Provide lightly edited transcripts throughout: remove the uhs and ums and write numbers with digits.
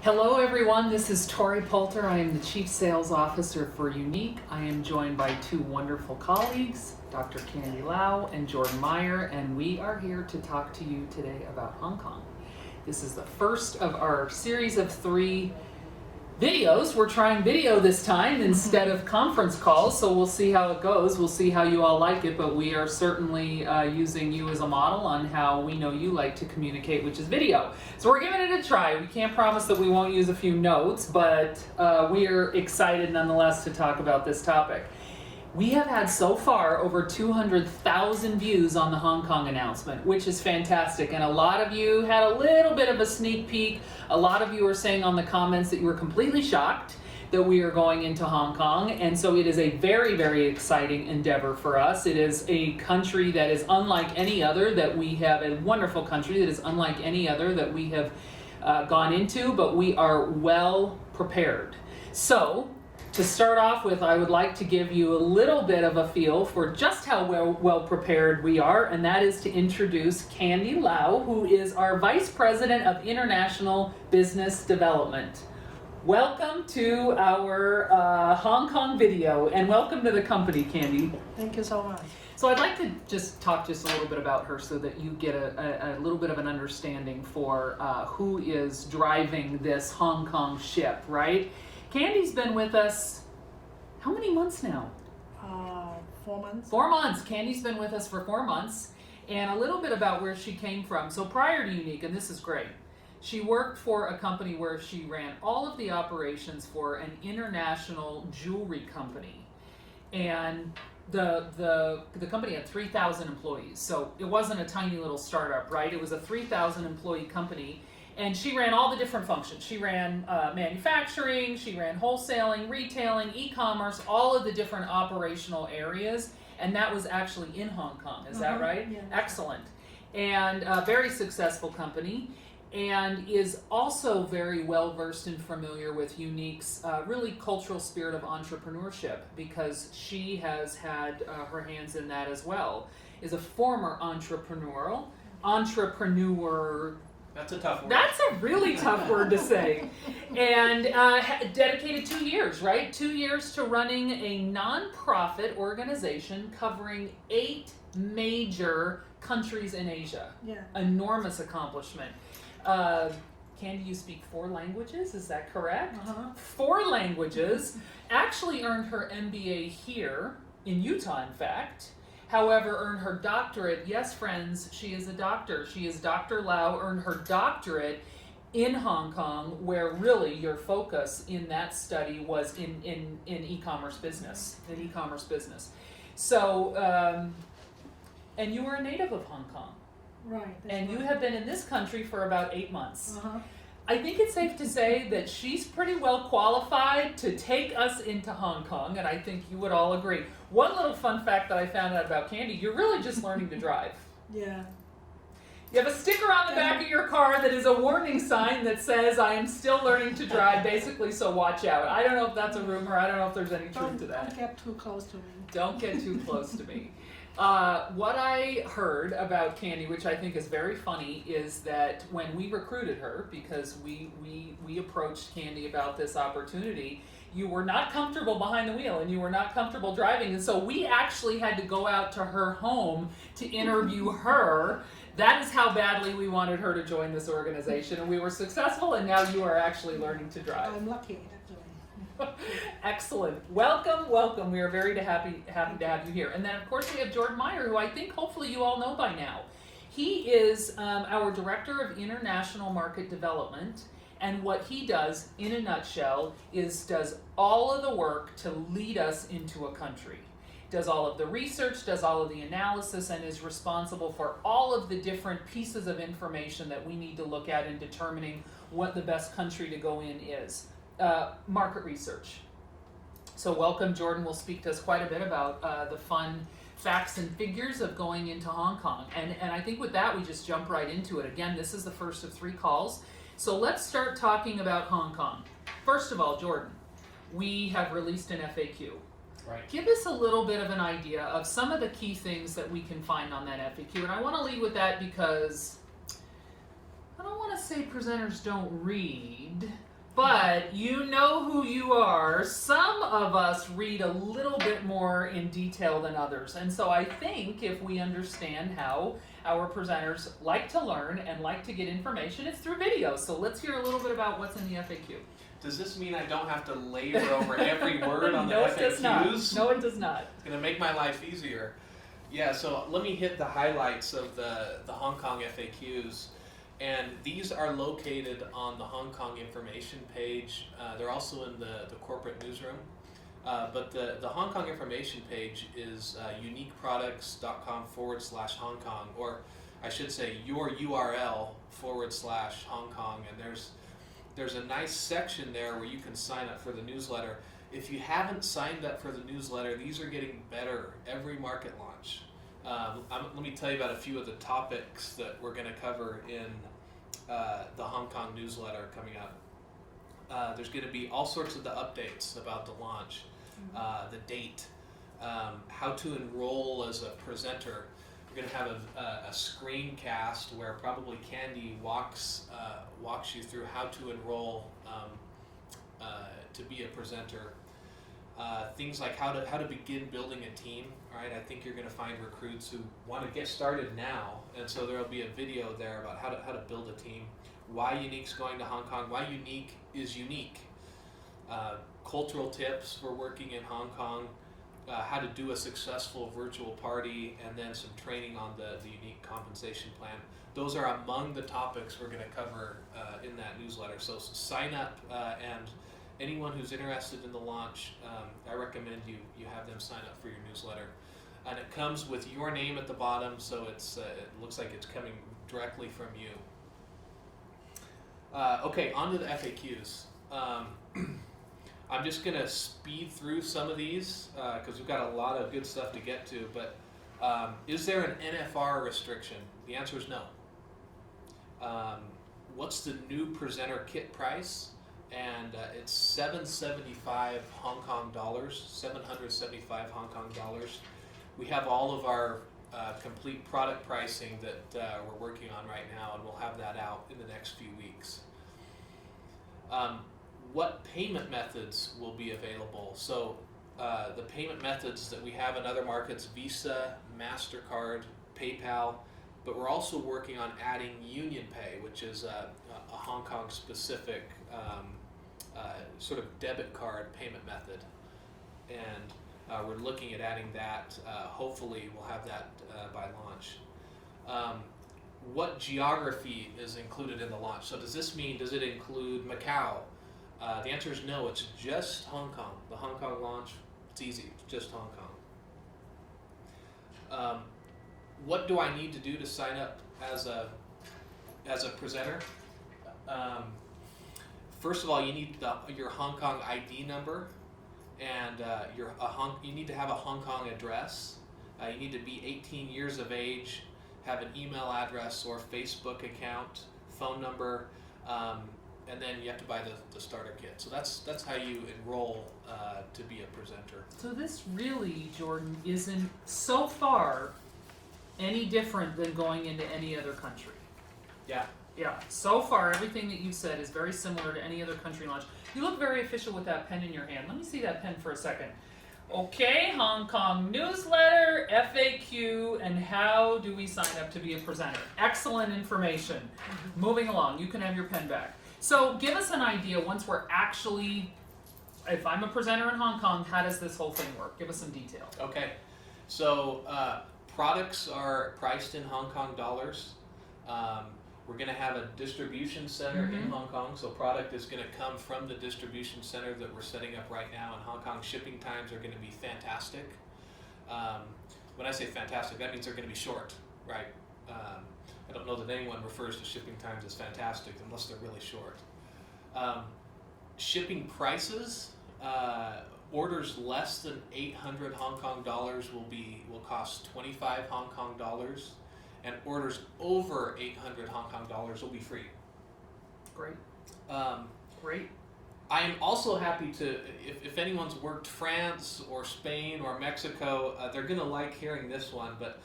Hello everyone, this is Tori Poulter. I am the Chief Sales Officer for Unique. I am joined by two wonderful colleagues, Dr. Candy Lau and Jordan Meyer, and we are here to talk to you today about Hong Kong. This is the first of our series of 3 videos. We're trying video this time instead of conference calls, so we'll see how it goes. We'll see how you all like it, but we are certainly using you as a model on how we know you like to communicate, which is video. So we're giving it a try. We can't promise that we won't use a few notes, but we are excited nonetheless to talk about this topic. We have had so far over 200,000 views on the Hong Kong announcement, which is fantastic. And a lot of you had a little bit of a sneak peek. A lot of you are saying on the comments that you were completely shocked that we are going into Hong Kong. And so it is a very, very exciting endeavor for us. It is a country that is unlike any other that we have, a wonderful country that is unlike any other that we have gone into, but we are well prepared. So, to start off with, I would like to give you a little bit of a feel for just how well prepared we are, and that is to introduce Candy Lau, who is our Vice President of International Business Development. Welcome to our Hong Kong video, and welcome to the company, Candy. Thank you so much. So I'd like to just talk a little bit about her so that you get a little bit of an understanding for who is driving this Hong Kong ship, right? Candy's been with us, how many months now? 4 months. 4 months. Candy's been with us for 4 months, and a little bit about where she came from. So prior to Unique, and this is great, she worked for a company where she ran all of the operations for an international jewelry company. And the company had 3,000 employees. So it wasn't a tiny little startup, right? It was a 3,000 employee company. And she ran all the different functions. She ran manufacturing, she ran wholesaling, retailing, e-commerce, all of the different operational areas. And that was actually in Hong Kong, is that right? Yeah. Excellent. And a very successful company, and is also very well versed and familiar with Unique's really cultural spirit of entrepreneurship, because she has had her hands in that as well. Is a former entrepreneur. That's a tough word. That's a really tough word to say. And dedicated 2 years, right? 2 years to running a nonprofit organization covering 8 major countries in Asia. Yeah. Enormous accomplishment. Candy, you speak 4 languages, is that correct? 4 languages. Actually earned her MBA here, in Utah, in fact. However, earned her doctorate. Yes, friends, she is a doctor. She is Dr. Lau, earned her doctorate in Hong Kong, where really your focus in that study was in e-commerce business, So, and you were a native of Hong Kong. Right. And you right. have been in this country for about 8 months. Uh-huh. I think it's safe to say that she's pretty well qualified to take us into Hong Kong, and I think you would all agree. One little fun fact that I found out about Candy, you're really just learning to drive. Yeah. You have a sticker on the back of your car that is a warning sign that says, I am still learning to drive, basically, so watch out. I don't know if that's a rumor, I don't know if there's any truth to that. Don't get too close to me. Don't get too close to me. What I heard about Candy, which I think is very funny, is that when we recruited her, because we approached Candy about this opportunity, you were not comfortable behind the wheel and you were not comfortable driving, and so we actually had to go out to her home to interview her. That is how badly we wanted her to join this organization, and we were successful, and now you are actually learning to drive. I'm lucky, actually. Excellent. Welcome. We are very happy to have you here. And then, of course, we have Jordan Meyer, who I think hopefully you all know by now. He is our Director of International Market Development, and what he does, in a nutshell, is does all of the work to lead us into a country. Does all of the research, does all of the analysis, and is responsible for all of the different pieces of information that we need to look at in determining what the best country to go in is. Market research. So welcome, Jordan will speak to us quite a bit about the fun facts and figures of going into Hong Kong. And I think with that, we just jump right into it. Again, this is the first of 3 calls. So let's start talking about Hong Kong. First of all, Jordan, we have released an FAQ. Right. Give us a little bit of an idea of some of the key things that we can find on that FAQ. And I want to lead with that because I don't want to say presenters don't read, but you know who you are. Some of us read a little bit more in detail than others. And so I think if we understand how our presenters like to learn and like to get information, it's through video. So let's hear a little bit about what's in the FAQ. Does this mean I don't have to labor over every word on No, the it FAQs? does not. No, it does not. It's going to make my life easier. Yeah, so let me hit the highlights of the Hong Kong FAQs. And these are located on the Hong Kong information page. They're also in the corporate newsroom. But the Hong Kong information page is uniqueproducts.com/Hong Kong, or I should say your URL/Hong Kong. And there's a nice section there where you can sign up for the newsletter. If you haven't signed up for the newsletter, these are getting better every market launch. Let me tell you about a few of the topics that we're going to cover in the Hong Kong newsletter coming up. There's going to be all sorts of the updates about the launch, the date, how to enroll as a presenter. We're going to have a screencast where probably Candy walks you through how to enroll to be a presenter. Things like how to begin building a team. Right, I think you're going to find recruits who want to get started now, and so there will be a video there about how to build a team. Why Unique's going to Hong Kong? Why Unique is unique. Cultural tips for working in Hong Kong. How to do a successful virtual party, and then some training on the Unique compensation plan. Those are among the topics we're going to cover in that newsletter. So sign up, and anyone who's interested in the launch, I recommend you have them sign up for your newsletter. And it comes with your name at the bottom, so it looks like it's coming directly from you. Okay, on to the FAQs. I'm just going to speed through some of these because we've got a lot of good stuff to get to. But is there an NFR restriction? The answer is no. What's the new presenter kit price? And it's 775 Hong Kong dollars, 775 Hong Kong dollars. We have all of our complete product pricing that we're working on right now, and we'll have that out in the next few weeks. What payment methods will be available? So the payment methods that we have in other markets, Visa, MasterCard, PayPal, but we're also working on adding Union Pay, which is a Hong Kong specific sort of debit card payment method. And we're looking at adding that. Hopefully we'll have that by launch. What geography is included in the launch? So does it include Macau? The answer is no, it's just Hong Kong. The Hong Kong launch, it's easy, it's just Hong Kong. What do I need to do to sign up as a presenter? First of all, you need your Hong Kong ID number, and you need to have a Hong Kong address. You need to be 18 years of age, have an email address or Facebook account, phone number, and then you have to buy the starter kit. So that's how you enroll to be a presenter. So this really, Jordan, isn't so far any different than going into any other country. Yeah. Yeah, so far everything that you said is very similar to any other country launch. You look very official with that pen in your hand. Let me see that pen for a second. Okay, Hong Kong newsletter, FAQ, and how do we sign up to be a presenter? Excellent information. Moving along, you can have your pen back. So give us an idea once we're actually, if I'm a presenter in Hong Kong, how does this whole thing work? Give us some detail. Okay, so products are priced in Hong Kong dollars. We're going to have a distribution center in Hong Kong, so product is going to come from the distribution center that we're setting up right now in Hong Kong. Shipping times are going to be fantastic. When I say fantastic, that means they're going to be short, right? I don't know that anyone refers to shipping times as fantastic unless they're really short. Shipping prices, orders less than 800 Hong Kong dollars will cost 25 Hong Kong dollars. And orders over 800 Hong Kong dollars will be free. Great. Great. I am also happy to, if anyone's worked France or Spain or Mexico, they're going to like hearing this one, but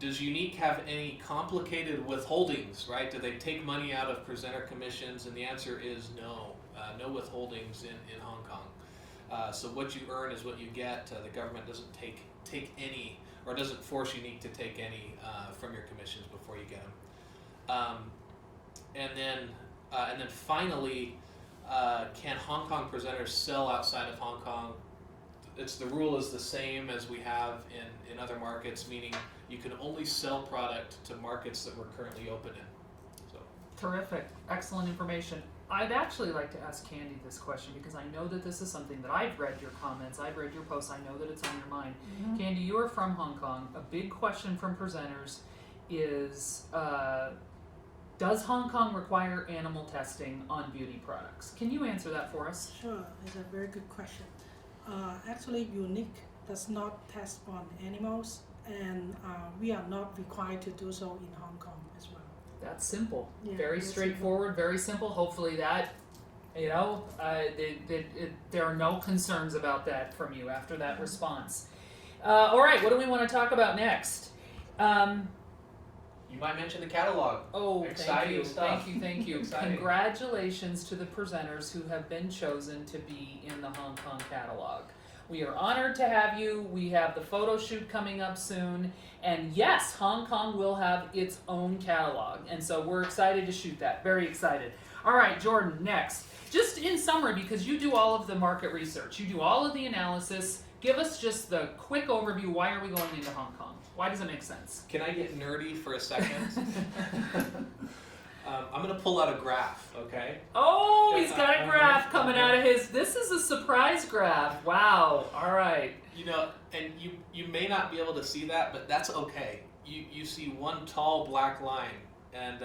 does Unique have any complicated withholdings, right? Do they take money out of presenter commissions? And the answer is no. No withholdings in Hong Kong. So what you earn is what you get. The government doesn't take any, or doesn't force Unique to take any from your commissions before you get them. And then finally, can Hong Kong presenters sell outside of Hong Kong? The rule is the same as we have in other markets, meaning you can only sell product to markets that we're currently open in. So. Terrific. Excellent information. I'd actually like to ask Candy this question because I know that this is something that I've read your comments, I've read your posts, I know that it's on your mind. Mhm. Candy, you are from Hong Kong. A big question from presenters is, does Hong Kong require animal testing on beauty products? Can you answer that for us? Sure, it's a very good question. Actually, Unique does not test on animals, and we are not required to do so in Hong Kong as well. That's simple. Yeah, Very very straightforward, very simple. Hopefully that, there are no concerns about that from you after that response. All right, what do we want to talk about next? You might mention the catalog. Oh, Exciting stuff. thank you. Exciting. Congratulations to the presenters who have been chosen to be in the Hong Kong catalog. We are honored to have you. We have the photo shoot coming up soon. And yes, Hong Kong will have its own catalog. And so we're excited to shoot that. Very excited. All right, Jordan, next. Just in summary, because you do all of the market research, you do all of the analysis, give us just the quick overview. Why are we going into Hong Kong? Why does it make sense? Can I get nerdy for a second? I'm going to pull out a graph, okay? Oh, he's got a graph coming out of his. This is a surprise graph. Wow. All right. You know, and you may not be able to see that, but that's okay. You see one tall black line, and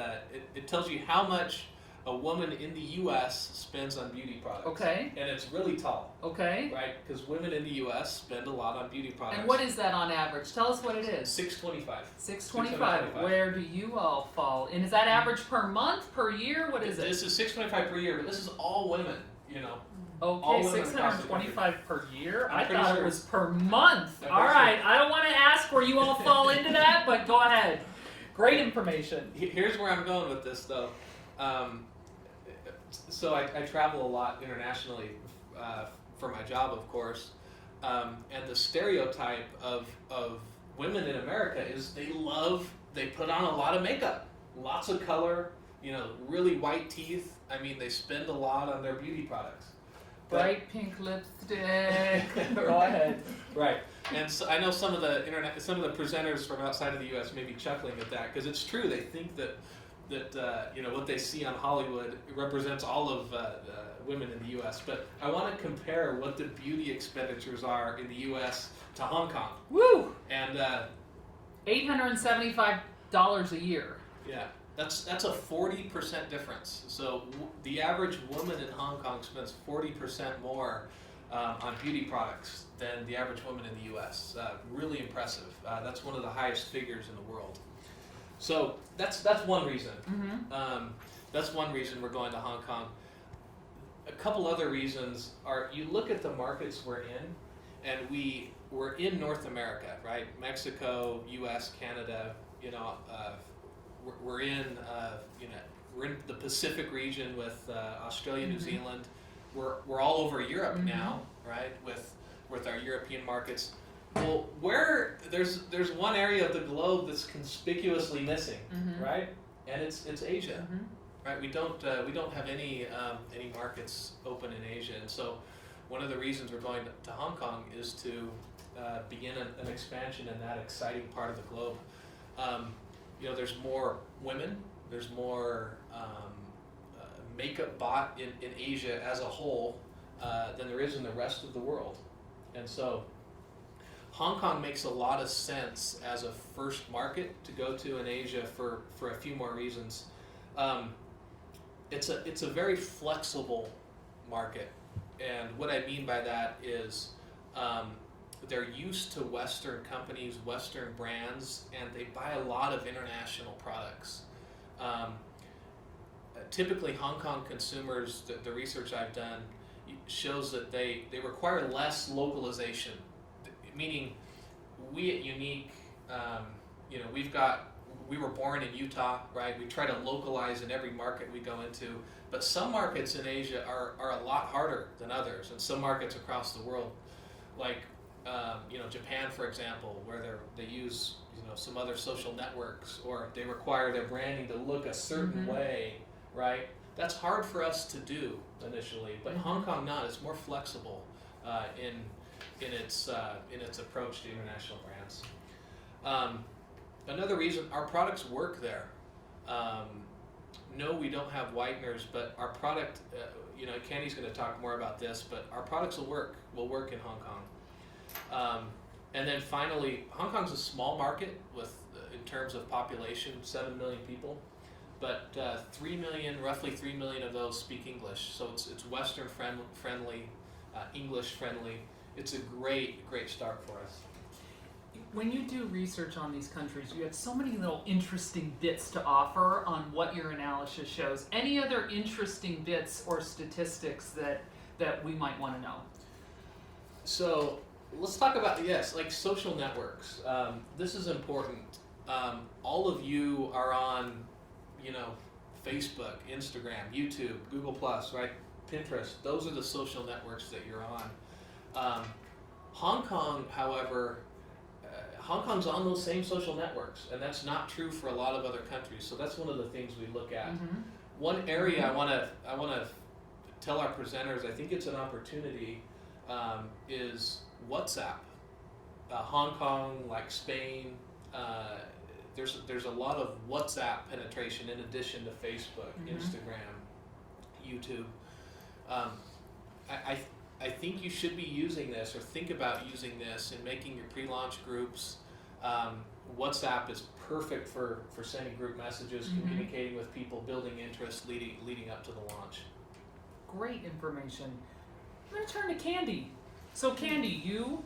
it tells you how much a woman in the U.S. spends on beauty products. Okay. And it's really tall, Okay. right? Because women in the U.S. spend a lot on beauty products. And what is that on average? Tell us what it is. $625. $625. Where do you all fall? And is that average per month, per year? What is it? This is $625 per year, but this is all women, you know. Okay, all women across the $625 per year. I'm I pretty thought sure. it was per month. I'm All pretty right. I don't want to ask where you all fall into that, but go ahead. Great information. Here's where I'm going with this, though. So I travel a lot internationally for my job, of course, and the stereotype of women in America is they put on a lot of makeup, lots of color, you know, really white teeth. I mean, they spend a lot on their beauty products. Bright pink lipstick. Go ahead. Right, and so I know some of the presenters from outside of the U.S. may be chuckling at that because it's true. They think that you know what they see on Hollywood represents all of women in the U.S. But I want to compare what the beauty expenditures are in the U.S. to Hong Kong. Woo! And $875 a year. yeah, that's a 40% difference. So the average woman in Hong Kong spends 40% more on beauty products than the average woman in the U.S. Really impressive. That's one of the highest figures in the world. So that's one reason. Mm-hmm. That's one reason we're going to Hong Kong. A couple other reasons are you look at the markets we're in, and we're in North America, right? Mexico, U.S., Canada. You know, we're in we're in the Pacific region with Australia, New Zealand. We're all over Europe now, right? With our European markets. Well, where there's one area of the globe that's conspicuously missing, right? And it's Asia, right? We don't have any markets open in Asia, and so one of the reasons we're going to Hong Kong is to begin an expansion in that exciting part of the globe. You know, there's more women, there's more makeup bought in Asia as a whole than there is in the rest of the world, and so Hong Kong makes a lot of sense as a first market to go to in Asia for a few more reasons. It's a very flexible market, and what I mean by that is they're used to Western companies, Western brands, and they buy a lot of international products. Typically, Hong Kong consumers, the research I've done shows that they require less localization. Meaning, we at Unique, we were born in Utah, right? We try to localize in every market we go into, but some markets in Asia are a lot harder than others, and some markets across the world, like Japan, for example, where they use some other social networks, or they require their branding to look a certain way, right? That's hard for us to do initially, but Hong Kong not. It's more flexible in its approach to international brands. Another reason our products work there. No, we don't have whiteners, but our product, Candy's going to talk more about this, but our products will work in Hong Kong. And then finally, Hong Kong's a small market in terms of population, 7 million people, but roughly 3 million of those speak English. So it's Western friendly, English friendly. It's a great start for us. When you do research on these countries, you have so many little interesting bits to offer on what your analysis shows. Any other interesting bits or statistics that we might want to know? So let's talk about, like social networks. This is important. All of you are on, Facebook, Instagram, YouTube, Google+, right? Pinterest. Those are the social networks that you're on. Hong Kong, however, Hong Kong's on those same social networks, and that's not true for a lot of other countries. So that's one of the things we look at. One area I want to tell our presenters, I think it's an opportunity, is WhatsApp. Hong Kong, like Spain, there's a lot of WhatsApp penetration in addition to Facebook, Instagram, YouTube. I think you should be using this, or think about using this in making your pre-launch groups. WhatsApp is perfect for sending group messages, communicating with people, building interest, leading up to the launch. Great information. I'm going to turn to Candy. So Candy, you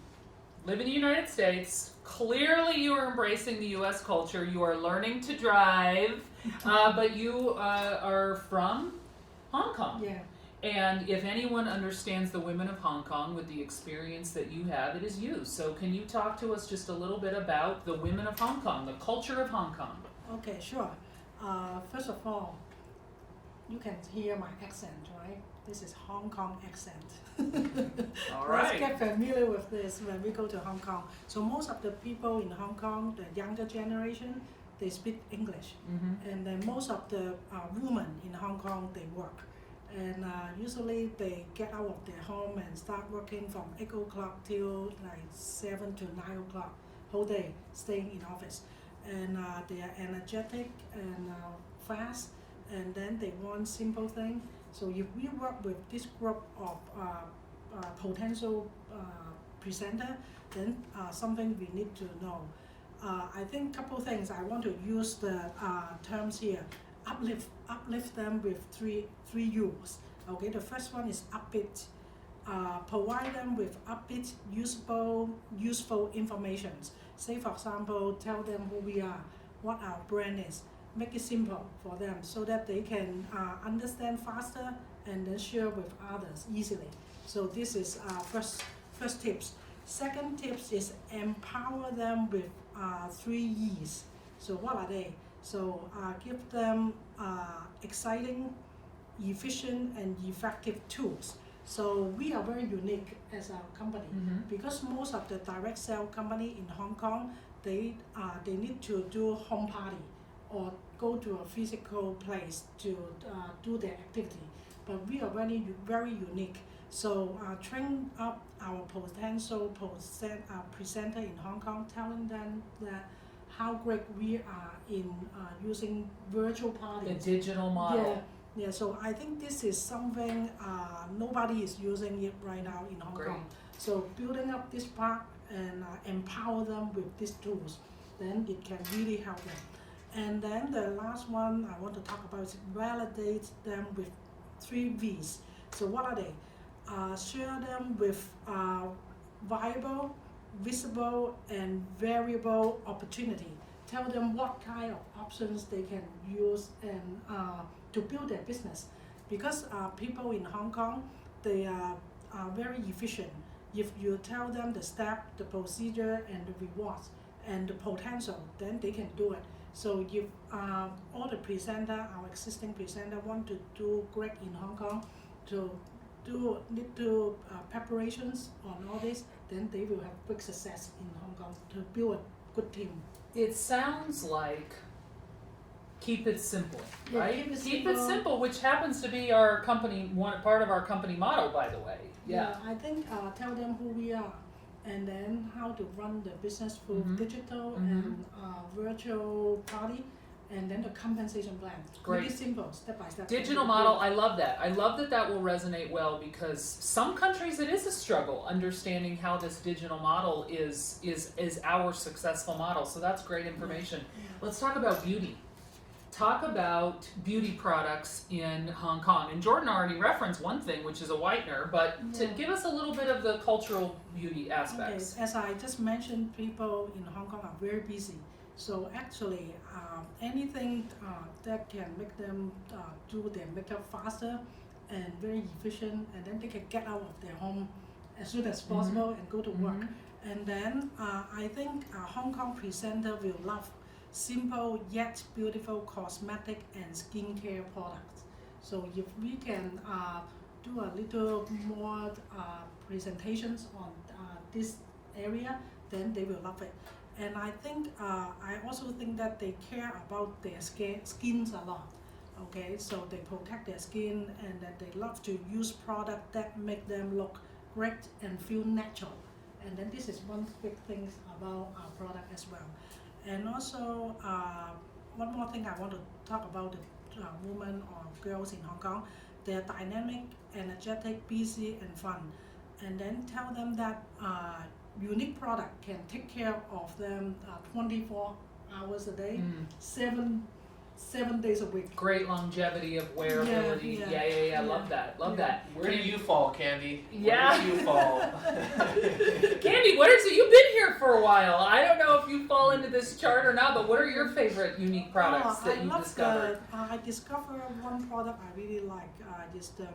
live in the United States. Clearly you are embracing the U.S. culture. You are learning to drive, but you are from Hong Kong. Yeah. And if anyone understands the women of Hong Kong with the experience that you have, it is you. So can you talk to us just a little bit about the women of Hong Kong, the culture of Hong Kong? Okay, sure. First of all, you can hear my accent, right? This is Hong Kong accent. All Let's right. get familiar with this when we go to Hong Kong. So most of the people in Hong Kong, the younger generation, they speak English. And then most of the women in Hong Kong, they work. And usually they get out of their home and start working from 8 o'clock till like 7 to 9 o'clock, whole day staying in office. And they are energetic and fast, and then they want simple thing. So if we work with this group of potential presenter, then something we need to know. I think couple things I want to use the terms here. Uplift them with three U's. Okay, the first one is upbeat. Provide them with upbeat, useful information. Say for example, tell them who we are, what our brand is. Make it simple for them so that they can understand faster and then share with others easily. So this is first tips. Second tips is empower them with 3 E's. So what are they? So give them exciting, efficient, and effective tools. So we are very unique as a company because most of the direct sale company in Hong Kong, they need to do home party or go to a physical place to do their activity. But we are very unique. So train up our potential presenter in Hong Kong, telling them that how great we are in using virtual parties. The digital model. Yeah. So I think this is something nobody is using it right now in Hong Kong. So building up this part and empower them with these tools, then it can really help them. And then the last one I want to talk about is validate them with 3 V's. So what are they? Share them with viable, visible, and variable opportunity. Tell them what kind of options they can use and to build their business. Because people in Hong Kong, they are very efficient. If you tell them the step, the procedure, and the rewards, and the potential, then they can do it. So if all the presenter, our existing presenter, want to do great in Hong Kong, to do little preparations on all this, then they will have quick success in Hong Kong to build a good team. It sounds like keep it simple, Yeah, right? keep it simple. Which happens to be our company, one part of our company motto, by the way. Yeah. I think tell them who we are, and then how to run the business through digital and virtual party, and then the compensation plan. Great. Make it simple, step by step. Digital model, I love that. I love that that will resonate well because some countries it is a struggle understanding how this digital model is our successful model. So that's great information. Yeah. Let's talk about beauty. Talk about beauty products in Hong Kong. And Jordan already referenced one thing, which is a whitener, but to give us a little bit of the cultural beauty aspects. Okay. As I just mentioned, people in Hong Kong are very busy. So actually, anything that can make them do their makeup faster and very efficient, and then they can get out of their home as soon as possible and go to work. And then I think a Hong Kong presenter will love simple yet beautiful cosmetic and skincare products. So if we can do a little more presentations on this area, then they will love it. And I think I also think that they care about their skins a lot. Okay, so they protect their skin, and that they love to use product that make them look great and feel natural. And then this is one big thing about our product as well. And also one more thing I want to talk about the women or girls in Hong Kong. They're dynamic, energetic, busy, and fun. And then tell them that unique product can take care of them 24 hours a day, 7 days a week. Great longevity of wearability. Yeah. Love that. Love that. Where do you fall, Candy? Yeah. Where do you fall? Candy, what is it? You've been here for a while. I don't know if you fall into this chart or not, but what are your favorite unique products that you discovered? I discovered one product I really like. Is the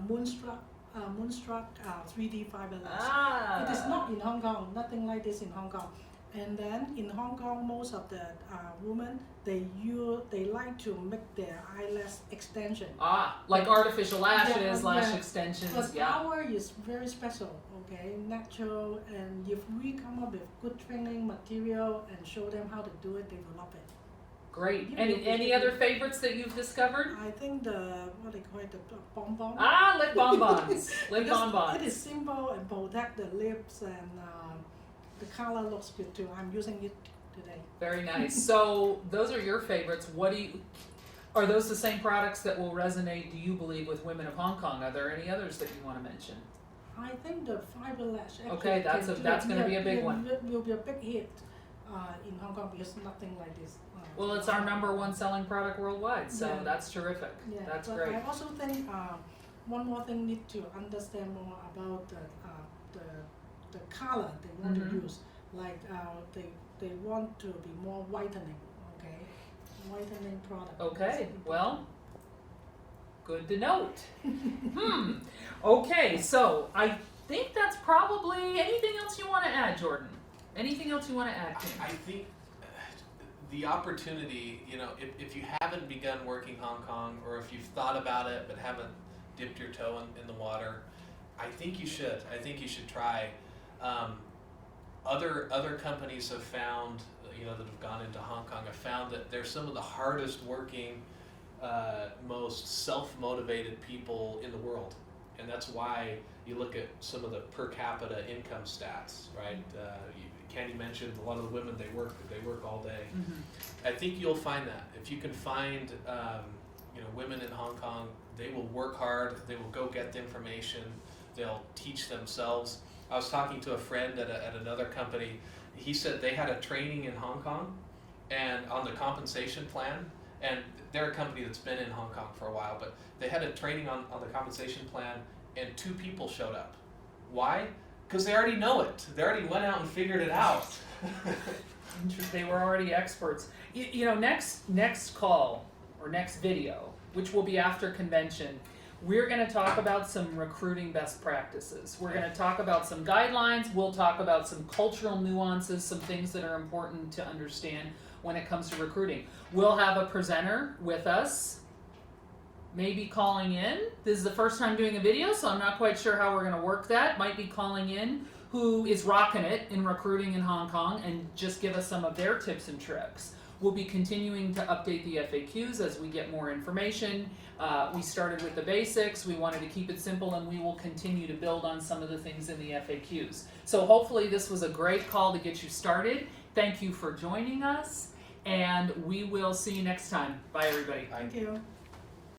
Moonstruck 3D fiber lash. It is not in Hong Kong. Nothing like this in Hong Kong. And then in Hong Kong, most of the women they like to make their eyelash extension. Like artificial lashes, lash extensions. But our is very special, okay, natural. And if we come up with good training material and show them how to do it, they will love it. Great. Any other favorites that you've discovered? I think what they call it, the bonbon. Lip bonbons. Lip bonbons. It is simple and protect the lips, and the color looks good too. I'm using it today. Very nice. So those are your favorites. Are those the same products that will resonate, do you believe, with women of Hong Kong? Are there any others that you want to mention? I think the fiber lash. Okay, that's going to be a big one. It will be a big hit in Hong Kong because nothing like this. Well, it's our #1 selling product worldwide, so that's terrific. Yeah, that's but great. I also think one more thing need to understand more about the color they want to use. Like they want to be more whitening. Okay, whitening product. Okay, well, good to note. Okay, so I think that's probably anything else you want to add, Jordan. Anything else you want to add? I think the opportunity, if you haven't begun working Hong Kong, or if you've thought about it but haven't dipped your toe in the water, I think you should. I think you should try. Other companies have found, that have gone into Hong Kong, have found that they're some of the hardest working, most self-motivated people in the world. And that's why you look at some of the per capita income stats, right? Candy mentioned a lot of the women they work all day. I think you'll find that if you can find women in Hong Kong, they will work hard, they will go get the information, they'll teach themselves. I was talking to a friend at another company. He said they had a training in Hong Kong and on the compensation plan, and they're a company that's been in Hong Kong for a while, but they had a training on the compensation plan, and 2 people showed up. Why? Because they already know it. They already went out and figured it out. They were already experts. Next call or next video, which will be after convention, We're going to talk about some recruiting best practices. We're going to talk about some guidelines. We'll talk about some cultural nuances, some things that are important to understand when it comes to recruiting. We'll have a presenter with us, maybe calling in. This is the first time doing a video, so I'm not quite sure how we're going to work that. Might be calling in, who is rocking it in recruiting in Hong Kong, and just give us some of their tips and tricks. We'll be continuing to update the FAQs as we get more information. We started with the basics. We wanted to keep it simple, and we will continue to build on some of the things in the FAQs. So hopefully this was a great call to get you started. Thank you for joining us, and we will see you next time. Bye, everybody. Thank you.